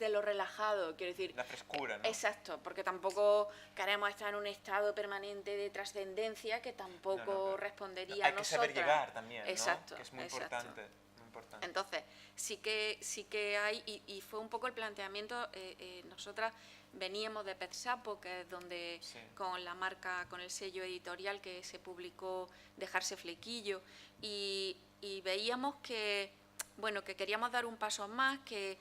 lo relajado, quiero decir. La frescura, ¿no? Exacto, porque tampoco queremos estar en un estado permanente de trascendencia que tampoco respondería a nosotros. Hay que saber llegar también, exacto, ¿no? Que es muy importante. Entonces, sí que hay, y fue un poco el planteamiento, nosotras veníamos de Pez Sapo, que es donde con la marca, con el sello editorial que se publicó Dejarse Flequillo, y veíamos que, bueno, que queríamos dar un paso más, que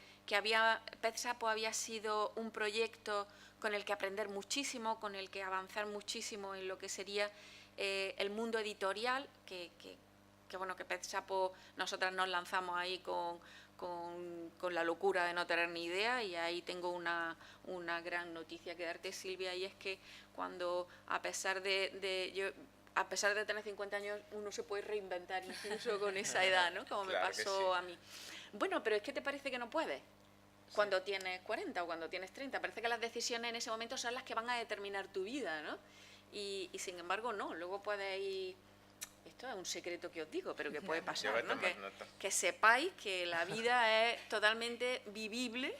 Pez Sapo había sido un proyecto con el que aprender muchísimo, con el que avanzar muchísimo en lo que sería el mundo editorial, que bueno, que Pez Sapo nosotras nos lanzamos ahí con la locura de no tener ni idea, y ahí tengo una gran noticia que darte, Silvia, y es que cuando a pesar de tener 50 años, uno se puede reinventar incluso con esa edad, ¿no? Como claro me pasó a mí. Bueno, pero es que te parece que no puedes cuando tienes 40 o cuando tienes 30. Parece que las decisiones en ese momento son las que van a determinar tu vida, ¿no? Y sin embargo, no. Luego puedes ir... Esto es un secreto que os digo, pero que puede pasar, ¿no? Que sepáis que la vida es totalmente vivible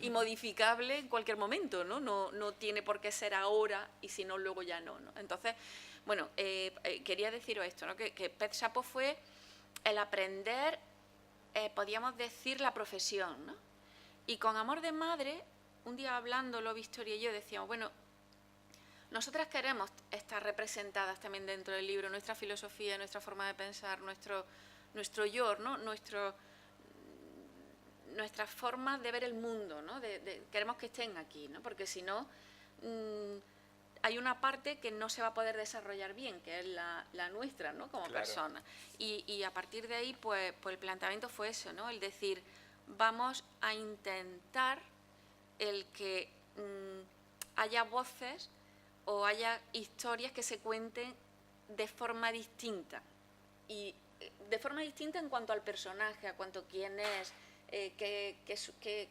y modificable en cualquier momento, ¿no? No tiene por qué ser ahora y si no, luego ya no, ¿no? Entonces, bueno, quería deciros esto, ¿no? Que Pez Sapo fue el aprender, podríamos decir, la profesión, ¿no? Y con Amor de Madre, un día hablándolo, Victoria y yo decíamos, bueno, nosotras queremos estar representadas también dentro del libro, nuestra filosofía, nuestra forma de pensar, nuestro yo, ¿no? Nuestras formas de ver el mundo, ¿no? Queremos que estén aquí, ¿no? Porque si no, hay una parte que no se va a poder desarrollar bien, que es la nuestra, ¿no? Como persona. Y a partir de ahí, pues el planteamiento fue eso, ¿no? El decir, vamos a intentar el que haya voces o haya historias que se cuenten de forma distinta. Y de forma distinta en cuanto al personaje, a cuanto quién es,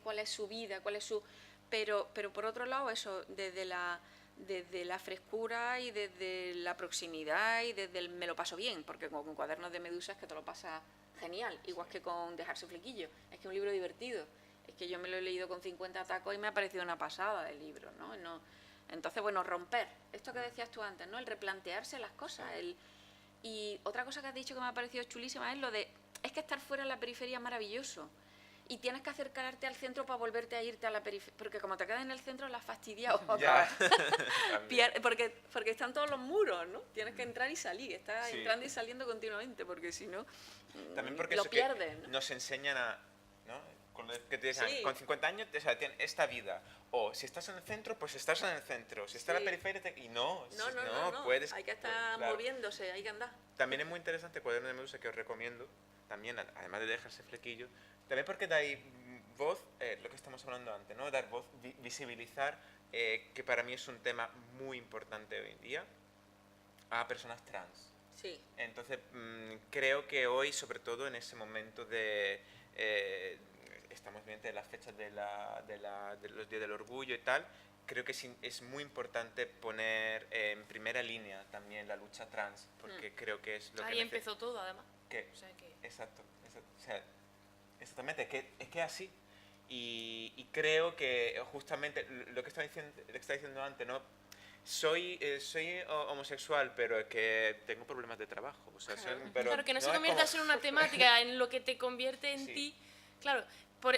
cuál es su vida, cuál es su... Pero por otro lado, eso, desde la frescura y desde la proximidad y desde el me lo paso bien, porque con Cuadernos de Medusa es que te lo pasas genial, igual que con Dejarse Flequillo. Es que es un libro divertido. Es que yo me lo he leído con 50 tacos y me ha parecido una pasada el libro, ¿no? Entonces, bueno, romper, esto que decías tú antes, ¿no? El replantearse las cosas. Y otra cosa que has dicho que me ha parecido chulísima es lo de, es que estar fuera en la periferia es maravilloso. Y tienes que acercarte al centro para volverte a irte a la periferia, porque como te quedas en el centro la has fastidiado. porque están todos los muros, ¿no? Tienes que entrar y salir, estás entrando y saliendo continuamente, porque si no, también porque lo pierdes, ¿no? Nos enseñan a... ¿no? Que te dicen, con 50 años te tienes esta vida, o si estás en el centro, pues estás en el centro, si estás en la periferia, no, puedes... Hay que estar moviéndose, hay que andar. También es muy interesante Cuaderno de Medusa, que os recomiendo, también, además de Dejarse Flequillo, también porque da ahí voz, lo que estamos hablando antes, ¿no? Dar voz, visibilizar, que para mí es un tema muy importante hoy en día, a personas trans. Sí. Entonces, creo que hoy, sobre todo en ese momento de... estamos viendo las fechas de los Días del Orgullo y tal, creo que es muy importante poner en primera línea también la lucha trans, porque creo que es lo que... Ahí empezó todo, además. Que, O sea que... exacto, o sea, exactamente, es que es así. Y creo que justamente lo que estaba diciendo antes, ¿no? Soy homosexual, pero es que tengo problemas de trabajo. O sea, pero claro, que no se es convierta como- en una temática en lo que te convierte en Sí. ti. Claro,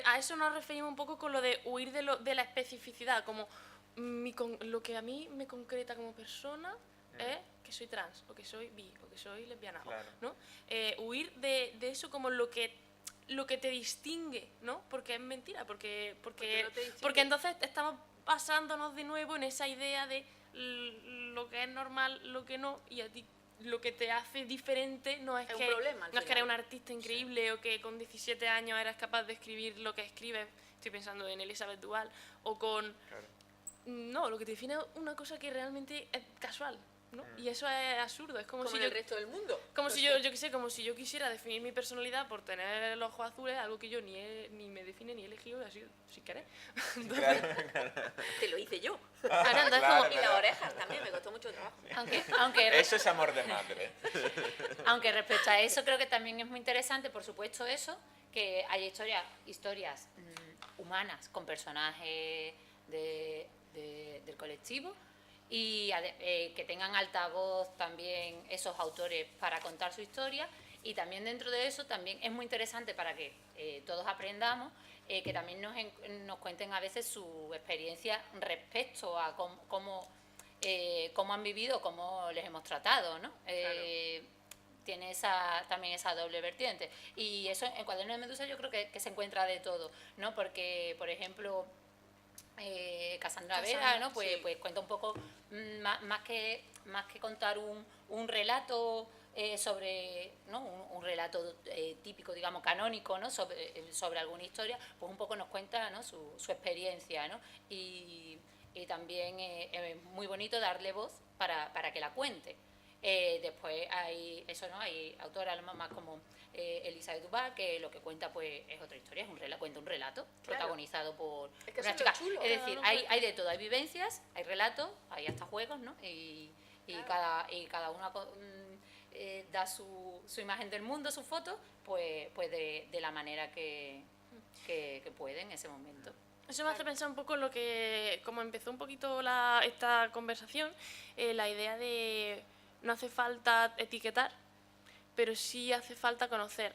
a eso nos referimos un poco con lo de huir de la especificidad, como lo que a mí me concreta como persona es que soy trans, o que soy bi, o que soy lesbiana, Claro. ¿no? Huir de eso como lo que te distingue, ¿no? Porque es mentira, porque no te distingue. porque entonces estamos basándonos de nuevo en esa idea de lo que es normal, lo que no, y a ti lo que te hace diferente no es Es un que problema, al no es que eres un final. artista increíble o que con 17 años eras capaz de escribir lo que escribes, estoy pensando en Elizabeth Duval, o con... Claro. No, lo que te define es una cosa que realmente es casual, ¿no? Y eso es absurdo, es como Como si en yo... el resto del mundo. Como si yo qué sé, como si yo quisiera definir mi personalidad por tener los ojos azules, algo que yo ni me define ni he elegido, así sin querer. Te lo hice yo. Ahora, entonces, Claro, como- Y las orejas también, me costó mucho trabajo. Aunque Eso es amor de madre. Aunque respecto a eso creo que también es muy interesante, por supuesto eso, que hay historias humanas con personajes del colectivo y que tengan altavoz también esos autores para contar su historia, y también dentro de eso también es muy interesante para que todos aprendamos, que también nos cuenten a veces su experiencia respecto a cómo han vivido, cómo les hemos tratado, ¿no? Tiene también esa doble vertiente. Y eso en Cuaderno de Medusa yo creo que se encuentra de todo, ¿no? Porque, por ejemplo, Cassandra Vera, ¿no? Pues cuenta un poco, más que contar un relato sobre, ¿no? un relato típico, digamos, canónico, ¿no? sobre alguna historia, pues un poco nos cuenta, ¿no? su experiencia, ¿no? Y también es muy bonito darle voz para que la cuente. Después hay autoras más como Elizabeth Duval, que lo que cuenta pues es otra historia, cuenta un relato protagonizado por Es que una eso es lo chica. chulo. Es decir, hay de todo, hay vivencias, hay relatos, hay hasta juegos, ¿no? Y cada una da su imagen del mundo, su foto, pues de la manera que puede en ese momento. Eso me hace pensar un poco en lo que, como empezó un poquito esta conversación, la idea de no hace falta etiquetar, pero sí hace falta conocer,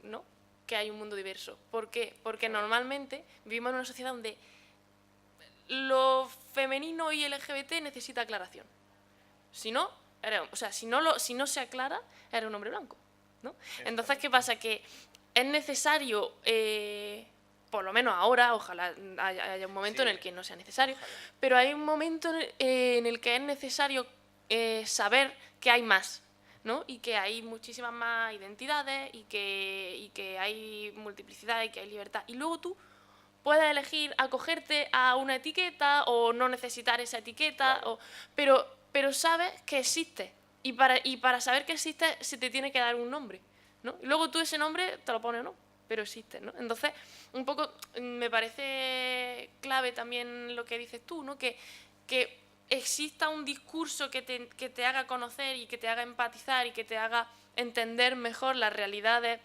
¿no? Que hay un mundo diverso. ¿Por qué? Porque normalmente vivimos en una sociedad donde lo femenino y LGBT necesita aclaración. Si no, si no se aclara, eres un hombre blanco, ¿no? Entonces, ¿qué pasa? Que es necesario, por lo menos ahora, ojalá haya un momento en el que no sea necesario, pero hay un momento en el que es necesario saber que hay más, ¿no? Y que hay muchísimas más identidades y que hay multiplicidad y que hay libertad. Y luego tú puedes elegir acogerte a una etiqueta o no necesitar esa etiqueta, pero sabes que existe. Y para saber que existe se te tiene que dar un nombre, ¿no? Y luego tú ese nombre te lo pones o no, pero existe, ¿no? Entonces, un poco me parece clave también lo que dices tú, ¿no? Que exista un discurso que te haga conocer y que te haga empatizar y que te haga entender mejor las realidades,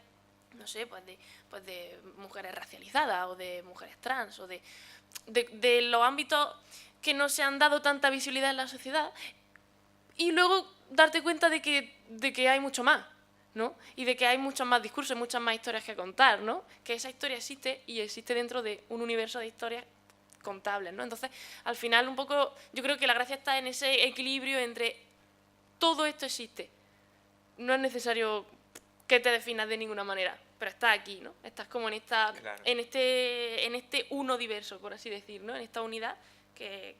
no sé, pues de mujeres racializadas o de mujeres trans o de los ámbitos que no se han dado tanta visibilidad en la sociedad, y luego darte cuenta de que hay mucho más, ¿no? Y de que hay muchos más discursos, muchas más historias que contar, ¿no? Que esa historia existe y existe dentro de un universo de historias contables, ¿no? Entonces, al final, un poco, yo creo que la gracia está en ese equilibrio entre todo esto existe. No es necesario que te definas de ninguna manera, pero estás aquí, ¿no? Estás como en este uno diverso, por así decir, ¿no? En esta unidad que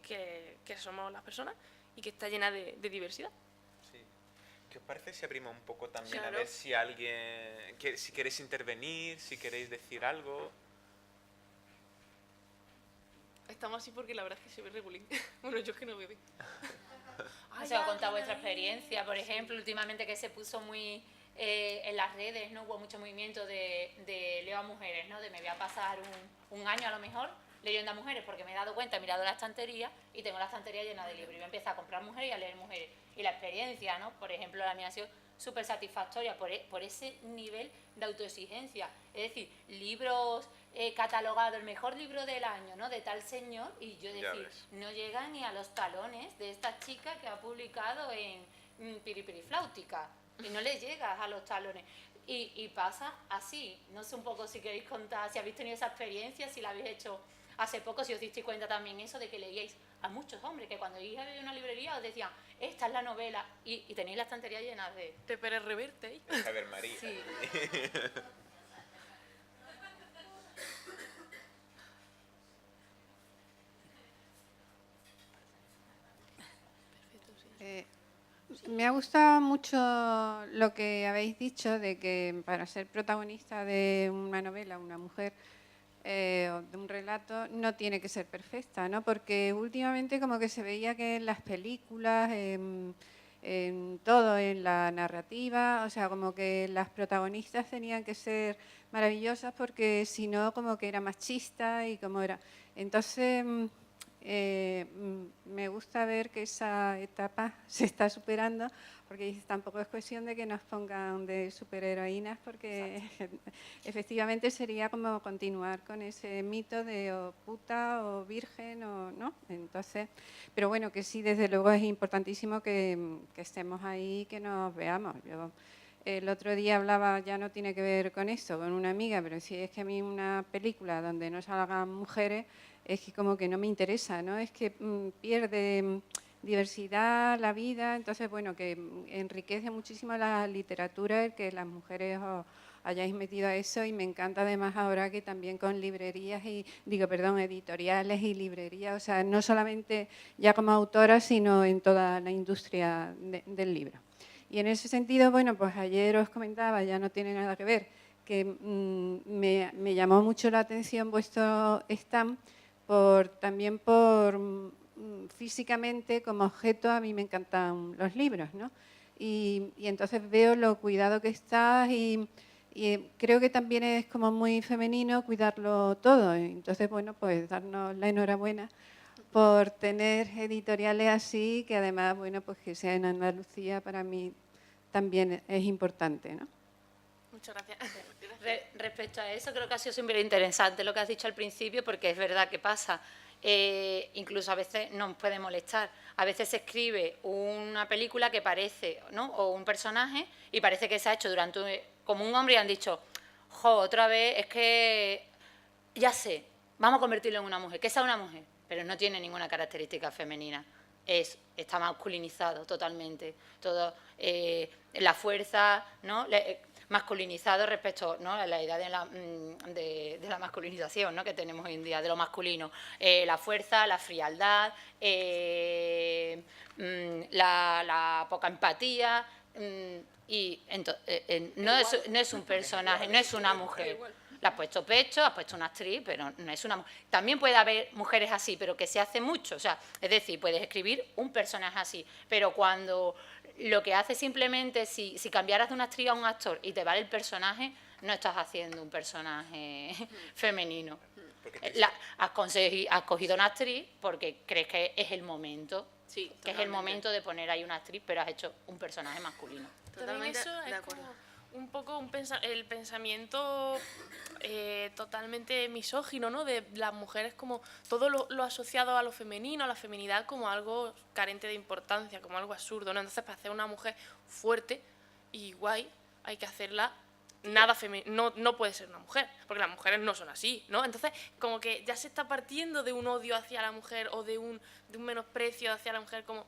somos las personas y que está llena de diversidad. Sí. ¿Qué os parece si abrimos un poco también Claro. a ver si si queréis intervenir, si queréis decir algo? estamos así porque la verdad es que se ve regulín. Bueno, yo es que no veo bien. ¿Os ha contado vuestra experiencia? Por ejemplo, últimamente que se puso muy en las redes, ¿no? Hubo mucho movimiento de leo a mujeres, ¿no? De me voy a pasar un año a lo mejor leyendo a mujeres, porque me he dado cuenta, he mirado la estantería y tengo la estantería llena de libros. Y voy a empezar a comprar mujeres y a leer mujeres. Y la experiencia, ¿no? Por ejemplo, la mía ha sido súper satisfactoria por ese nivel de autoexigencia. Es decir, libros catalogados, el mejor libro del año, ¿no? De tal señor, y yo decir, no llega ni a los talones de esta chica que ha publicado en Piripirifláutica. Y no le llegas a los talones. Y pasa así. No sé un poco si queréis contar, si habéis tenido esa experiencia, si la habéis hecho hace poco, si os disteis cuenta también eso de que leíais a muchos hombres, que cuando ibais a una librería os decían, esta es la novela, y tenéis la estantería llena de Pérez Reverte, ¿eh? A ver, María. Sí. Me ha gustado mucho lo que habéis dicho de que para ser protagonista de una novela, una mujer, o de un relato, no tiene que ser perfecta, ¿no? Porque últimamente como que se veía que en las películas, en todo, en la narrativa, o sea, como que las protagonistas tenían que ser maravillosas porque si no, como que era machista y como era. Entonces, me gusta ver que esa etapa se está superando, porque tampoco es cuestión de que nos pongan de superheroínas, porque efectivamente sería como continuar con ese mito de o puta o virgen o no. Entonces, pero bueno, que sí, desde luego es importantísimo que estemos ahí, que nos veamos. Yo el otro día hablaba, ya no tiene que ver con esto, con una amiga, pero sí es que a mí una película donde no salgan mujeres es que como que no me interesa, ¿no? Es que pierde diversidad la vida, entonces, bueno, que enriquece muchísimo la literatura el que las mujeres os hayáis metido a eso, y me encanta además ahora que también con librerías editoriales y librerías, o sea, no solamente ya como autora, sino en toda la industria del libro. Y en ese sentido, bueno, pues ayer os comentaba, ya no tiene nada que ver, que me llamó mucho la atención vuestro stand, también por físicamente, como objeto, a mí me encantan los libros, ¿no? Y entonces veo lo cuidado que estás y creo que también es como muy femenino cuidarlo todo. Entonces, bueno, pues darnos la enhorabuena por tener editoriales así, que además, bueno, pues que sea en Andalucía para mí también es importante, ¿no? Muchas gracias. Respecto a eso, creo que ha sido súper interesante lo que has dicho al principio, porque es verdad que pasa. Incluso a veces nos puede molestar. A veces se escribe una película que parece, ¿no? O un personaje, y parece que se ha hecho como un hombre, y han dicho, jo, otra vez, es que ya sé, vamos a convertirlo en una mujer, que sea una mujer, pero no tiene ninguna característica femenina. Está masculinizado totalmente. Todo, la fuerza, ¿no? Masculinizado respecto, ¿no?, a la idea de la masculinización, ¿no?, que tenemos hoy en día, de lo masculino. La fuerza, la frialdad, la poca empatía, y no es un personaje, no es una mujer. Le has puesto pecho, has puesto una actriz, pero no es una mujer. También puede haber mujeres así, pero que se hace mucho. O sea, es decir, puedes escribir un personaje así, pero cuando lo que hace simplemente, si cambiaras de una actriz a un actor y te vale el personaje, no estás haciendo un personaje femenino. Has cogido una actriz porque crees que es el momento, Sí, que es el momento de poner ahí una actriz, pero has hecho un personaje masculino. También eso de es acuerdo. como un poco el pensamiento totalmente misógino, ¿no? De las mujeres, como todo lo asociado a lo femenino, a la feminidad, como algo carente de importancia, como algo absurdo, ¿no? Entonces, para hacer una mujer fuerte y guay, hay que hacerla nada femenina. No puede ser una mujer, porque las mujeres no son así, ¿no? Entonces, como que ya se está partiendo de un odio hacia la mujer o de un menosprecio hacia la mujer, como,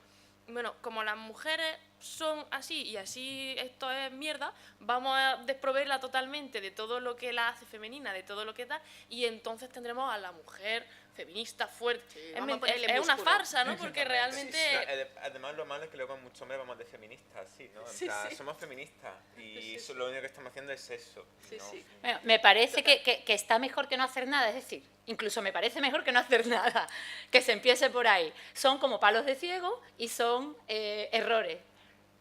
bueno, como las mujeres son así y así esto es mierda, vamos a desproveerla totalmente de todo lo que la hace femenina, de todo lo que da, y entonces tendremos a la mujer feminista fuerte. vamos a ponerle Es una músculo. farsa, ¿no? Porque realmente... Además, lo malo es que luego muchos hombres vamos de feministas, sí, ¿no? En Sí, plan, sí. somos feministas y lo único que estamos haciendo es eso. Sí, ¿no? sí. Bueno, me parece que está mejor que no hacer nada, es decir, incluso me parece mejor que no hacer nada, que se empiece por ahí. Son como palos de ciego y son errores.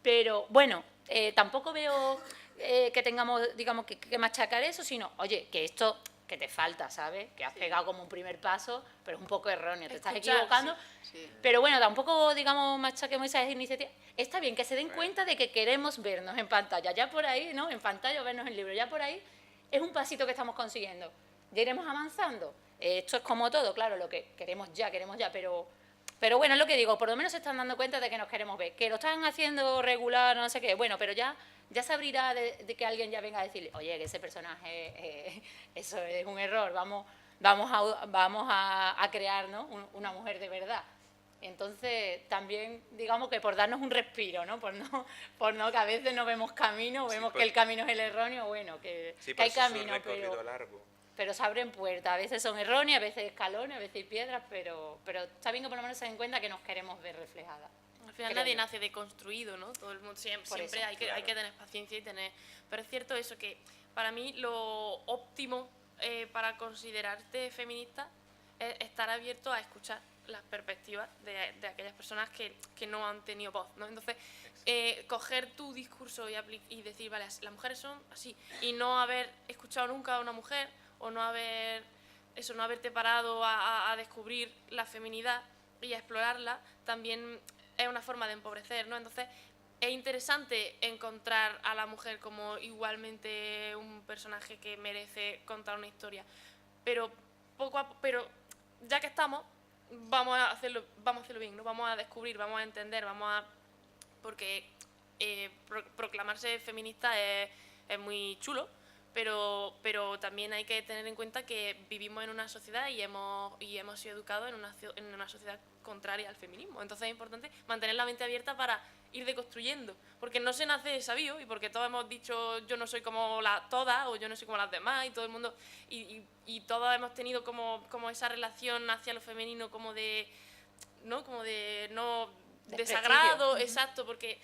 Pero bueno, tampoco veo que tengamos, digamos, que machacar eso, sino, oye, que esto que te falta, ¿sabes? Que has pegado como un primer paso, pero es un poco erróneo, te estás Escuchar, equivocando. Sí. Pero bueno, tampoco, digamos, machaquemos esas iniciativas. Está bien que se den cuenta de que queremos vernos en pantalla, ya por ahí, ¿no? En pantalla o vernos en libro, ya por ahí es un pasito que estamos consiguiendo. Ya iremos avanzando. Esto es como todo, claro, lo que queremos ya, pero bueno, es lo que digo, por lo menos se están dando cuenta de que nos queremos ver. Que lo están haciendo regular, no sé qué, bueno, pero ya se abrirá de que alguien ya venga a decirle, oye, que ese personaje, eso es un error, vamos a crear, ¿no? Una mujer de verdad. Entonces, también, digamos que por darnos un respiro, ¿no? Por no que a veces no vemos camino, vemos que el camino es el erróneo, bueno, que hay camino, pero se abren puertas. A veces son erróneas, a veces escalones, a veces hay piedras, pero está bien que por lo menos se den cuenta que nos queremos ver reflejadas. Al final Creo nadie yo. nace deconstruido, ¿no? Todo el mundo siempre eso, hay que tener paciencia y tener... Pero es cierto eso, que para mí lo óptimo para considerarte feminista es estar abierto a escuchar las perspectivas de aquellas personas que no han tenido voz, ¿no? Entonces, coger tu discurso y decir, vale, las mujeres son así, y no haber escuchado nunca a una mujer, o no haberte parado a descubrir la feminidad y a explorarla, también es una forma de empobrecer, ¿no? Entonces, es interesante encontrar a la mujer como igualmente un personaje que merece contar una historia, pero pero ya que estamos, vamos a hacerlo bien, ¿no? Vamos a descubrir, vamos a entender, porque proclamarse feminista es muy chulo, pero también hay que tener en cuenta que vivimos en una sociedad y hemos sido educados en una sociedad contraria al feminismo. Entonces es importante mantener la mente abierta para ir deconstruyendo, porque no se nace sabio y porque todos hemos dicho yo no soy como todas o yo no soy como las demás, y todo el mundo y todos hemos tenido como esa relación hacia lo femenino como de desagrado, exacto, porque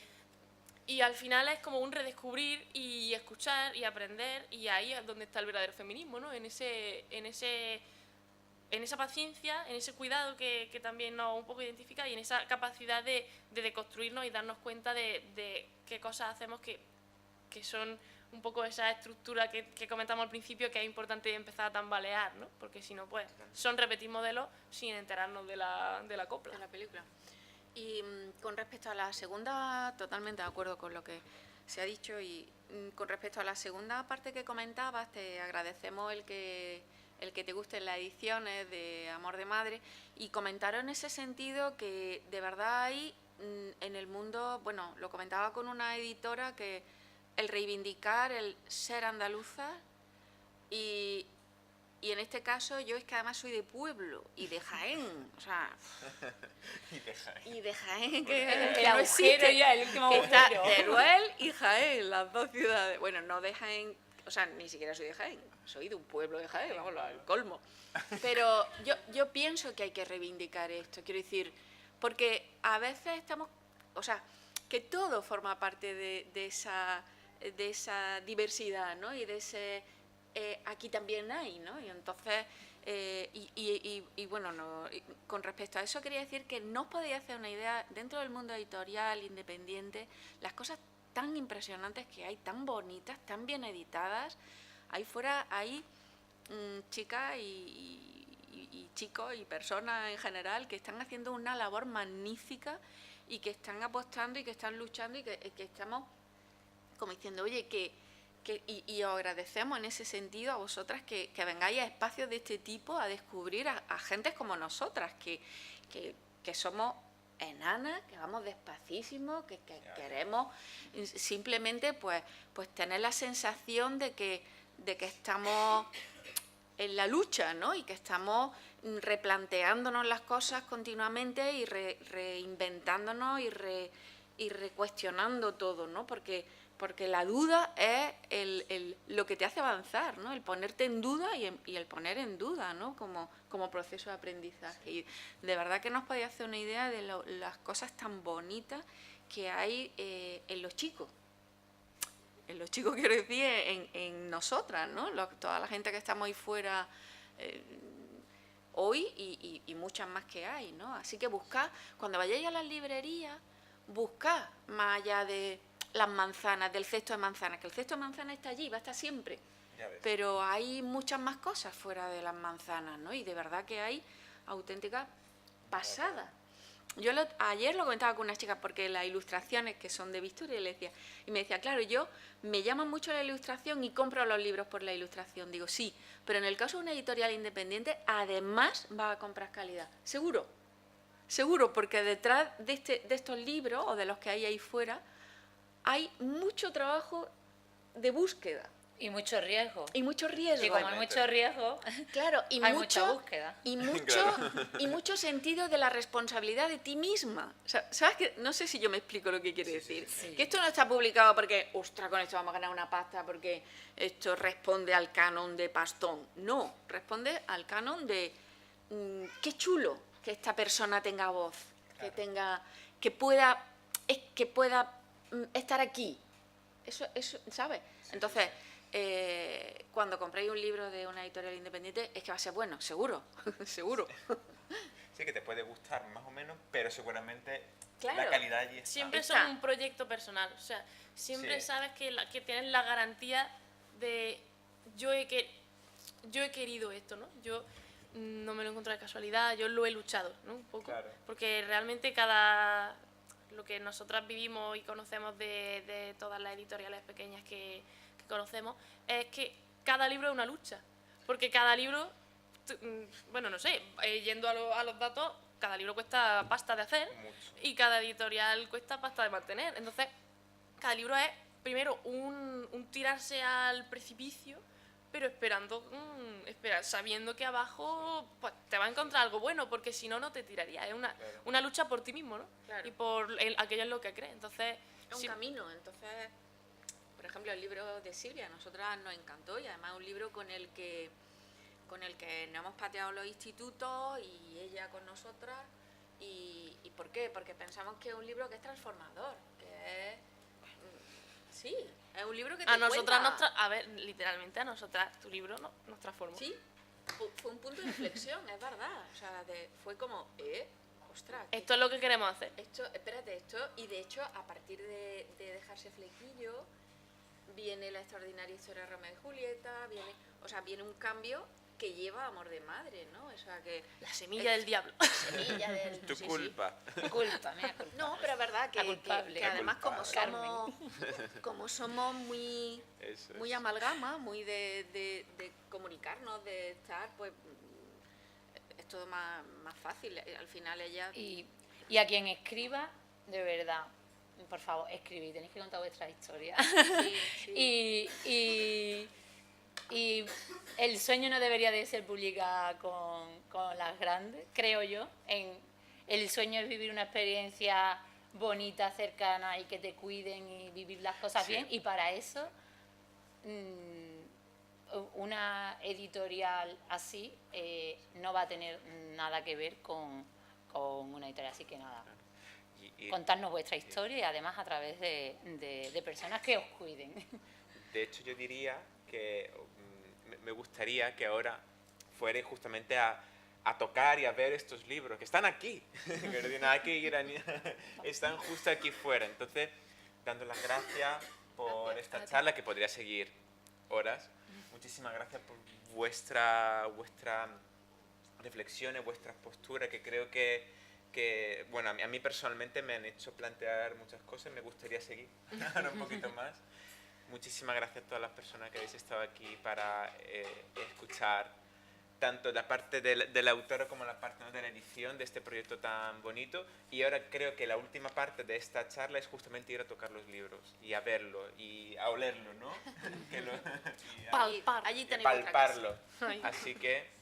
y al final es como un redescubrir y escuchar y aprender, y ahí es donde está el verdadero feminismo, ¿no? En esa paciencia, en ese cuidado que también nos un poco identifica, y en esa capacidad de deconstruirnos y darnos cuenta de qué cosas hacemos que son un poco esa estructura que comentamos al principio, que es importante empezar a tambalear, ¿no? Porque si no, pues son repetir modelos sin enterarnos de la copla. De la película. Y con respecto a la segunda, totalmente de acuerdo con lo que se ha dicho, y con respecto a la segunda parte que comentabas, te agradecemos el que te gusten las ediciones de Amor de Madre, y comentaron en ese sentido que de verdad hay en el mundo, bueno, lo comentaba con una editora, que el reivindicar el ser andaluza, y en este caso yo es que además soy de pueblo y de Jaén, o sea, y de Jaén, que no existe, ya, el último que está agujero. Teruel y Jaén, las dos ciudades. Bueno, no de Jaén, o sea, ni siquiera soy de Jaén, soy de un pueblo de Jaén, vamos, el colmo. Pero yo pienso que hay que reivindicar esto, quiero decir, porque a veces estamos, o sea, que todo forma parte de esa diversidad, ¿no? Y de ese aquí también hay, ¿no? Y entonces bueno, con respecto a eso quería decir que no os podéis hacer una idea, dentro del mundo editorial independiente, las cosas tan impresionantes que hay, tan bonitas, tan bien editadas. Ahí fuera hay chicas y chicos y personas en general que están haciendo una labor magnífica y que están apostando y que están luchando y que estamos como diciendo, oye, y os agradecemos en ese sentido a vosotras que vengáis a espacios de este tipo a descubrir a gentes como nosotras, que somos enanas, que vamos despacísimo, que queremos simplemente pues tener la sensación de que estamos en la lucha, ¿no? Y que estamos replanteándonos las cosas continuamente y reinventándonos y recuestionando todo, ¿no? Porque la duda es lo que te hace avanzar, ¿no? El ponerte en duda y el poner en duda, ¿no? Como proceso de aprendizaje. Y de verdad que nos podéis hacer una idea de las cosas tan bonitas que hay en los chicos. En los chicos, quiero decir, en nosotras, ¿no? Toda la gente que estamos ahí fuera hoy y muchas más que hay, ¿no? Así que buscad, cuando vayáis a las librerías, buscad más allá de las manzanas, del cesto de manzanas, que el cesto de manzanas está allí, va a estar siempre, pero hay muchas más cosas fuera de las manzanas, ¿no? Y de verdad que hay auténticas pasadas. Yo ayer lo comentaba con unas chicas, porque las ilustraciones que son de Victoria, y me decía, claro, yo me llama mucho la ilustración y compro los libros por la ilustración. Digo, sí, pero en el caso de una editorial independiente, además va a comprar calidad, seguro. Seguro, porque detrás de estos libros, o de los que hay ahí fuera, hay mucho trabajo de búsqueda. Y mucho riesgo. Y mucho riesgo. Y como hay mucho riesgo, claro, y hay mucha búsqueda. Y mucho sentido de la responsabilidad de ti misma. O sea, ¿sabes qué? No sé si yo me explico lo que quiere decir. Sí. Que esto no está publicado porque, ostras, con esto vamos a ganar una pasta, porque esto responde al canon de Pastón. No, responde al canon de qué chulo que esta persona tenga voz, claro. que pueda estar aquí. Eso, ¿sabes? Entonces, cuando compréis un libro de una editorial independiente, es que va a ser bueno, seguro, seguro. Sí, que te puede gustar más o menos, pero seguramente claro. La calidad allí está. Siempre son un proyecto personal, o sea, siempre sabes que tienes la garantía de yo he querido esto, ¿no? Yo no me lo encontré de casualidad, yo lo he luchado, ¿no? Un poco, claro. Porque realmente lo que nosotras vivimos y conocemos de todas las editoriales pequeñas que conocemos, es que cada libro es una lucha, porque cada libro, bueno, no sé, yendo a los datos, cada libro cuesta pasta de hacer. Mucho. Y cada editorial cuesta pasta de mantener, entonces cada libro es primero un tirarse al precipicio, pero sabiendo que abajo pues, te va a encontrar algo bueno, porque si no, no te tiraría. Es una lucha por ti mismo, ¿no? Claro. Y por aquello en lo que crees. Entonces, es un camino. Entonces, por ejemplo, el libro de Silvia a nosotras nos encantó, y además es un libro con el que nos hemos pateado los institutos y ella con nosotras. ¿Y por qué? Porque pensamos que es un libro que es transformador, que es... Sí, es un libro que te a nosotras cuenta. A ver, literalmente a nosotras tu libro nos transformó. Sí, fue un punto de inflexión, es verdad. O sea, fue como, ostras. Esto es lo que queremos hacer. Y de hecho, a partir de Dejarse flequillo, viene La extraordinaria historia de Romeo y Julieta, viene un cambio que lleva a Amor de Madre, ¿no? O sea, que la semilla del diablo. La semilla del... Tu culpa. Culpa, mea culpa. No, pero es verdad que además culpable. como somos muy amalgama, muy de comunicarnos, de estar, pues es todo más fácil. Al final ella... Y a quien escriba, de verdad, por favor, escribid, tenéis que contar vuestra historia. Sí. Y el sueño no debería de ser publicar con las grandes, creo yo. El sueño es vivir una experiencia bonita, cercana, y que te cuiden y vivir las cosas bien. Y para eso, una editorial así no va a tener nada que ver con una editorial. Así que nada, contarnos vuestra historia, y además a través de personas que os cuiden. De hecho, yo diría que me gustaría que ahora fuerais justamente a tocar y a ver estos libros, que están aquí, que no tiene nada que ir están justo aquí fuera. Entonces, dando las gracias por esta charla, que podría seguir horas. Muchísimas gracias por vuestras reflexiones, vuestras posturas, que creo que bueno, a mí personalmente me han hecho plantear muchas cosas. Me gustaría seguir ahora un poquito más. Muchísimas gracias a todas las personas que habéis estado aquí para escuchar tanto la parte del autor como la parte, ¿no?, de la edición de este proyecto tan bonito. Y ahora creo que la última parte de esta charla es justamente ir a tocar los libros y a verlo y a olerlo, ¿no? Palparlo. Allí tenéis palparlo. Así que